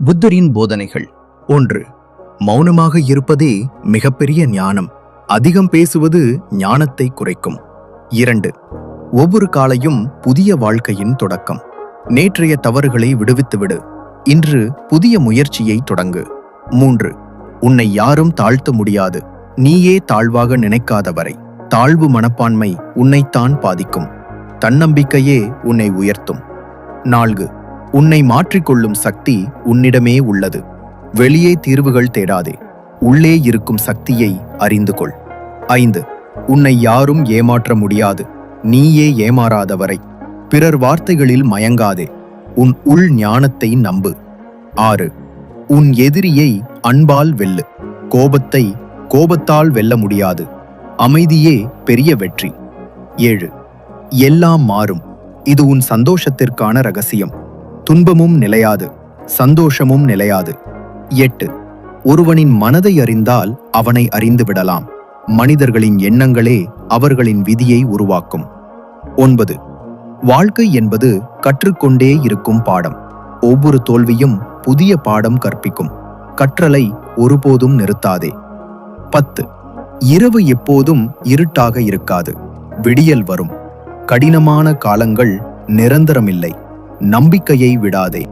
புத்தரின் போதனைகள். 1. மௌனமாக இருப்பதே மிகப்பெரிய ஞானம். அதிகம் பேசுவது ஞானத்தை குறைக்கும். 2. ஒவ்வொரு காலையும் புதிய வாழ்க்கையின் தொடக்கம். நேற்றைய தவறுகளை விடுவித்துவிடு. இன்று புதிய முயற்சியை தொடங்கு. 3. உன்னை யாரும் தாழ்த்த முடியாது, நீயே தாழ்வாக நினைக்காதவரை. தாழ்வு மனப்பான்மை உன்னைத்தான் பாதிக்கும். தன்னம்பிக்கையே உன்னை உயர்த்தும். 4. உன்னை மாற்றிக்கொள்ளும் சக்தி உன்னிடமே உள்ளது. வெளியே தீர்வுகள் தேடாதே, உள்ளே இருக்கும் சக்தியை அறிந்து கொள். 5. உன்னை யாரும் ஏமாற்ற முடியாது, நீயே ஏமாறாதவரை. பிறர் வார்த்தைகளில் மயங்காதே, உன் உள் ஞானத்தை நம்பு. 6. உன் எதிரியை அன்பால் வெல்லு, கோபத்தை கோபத்தால் வெல்ல முடியாது. அமைதியே பெரிய வெற்றி. 7. எல்லாம் மாறும், இது உன் சந்தோஷத்திற்கான ரகசியம். துன்பமும் நிலையாது, சந்தோஷமும் நிலையாது. 8. ஒருவனின் மனதை அறிந்தால் அவனை அறிந்து விடலாம். மனிதர்களின் எண்ணங்களே அவர்களின் விதியை உருவாக்கும். 9. வாழ்க்கை என்பது கற்றுக்கொண்டே இருக்கும் பாடம். ஒவ்வொரு தோல்வியும் புதிய பாடம் கற்பிக்கும். கற்றலை ஒருபோதும் நிறுத்தாதே. 10. இரவு எப்போதும் இருட்டாக இருக்காது, விடியல் வரும். கடினமான காலங்கள் நிரந்தரமில்லை, நம்பிக்கையை விடாதே.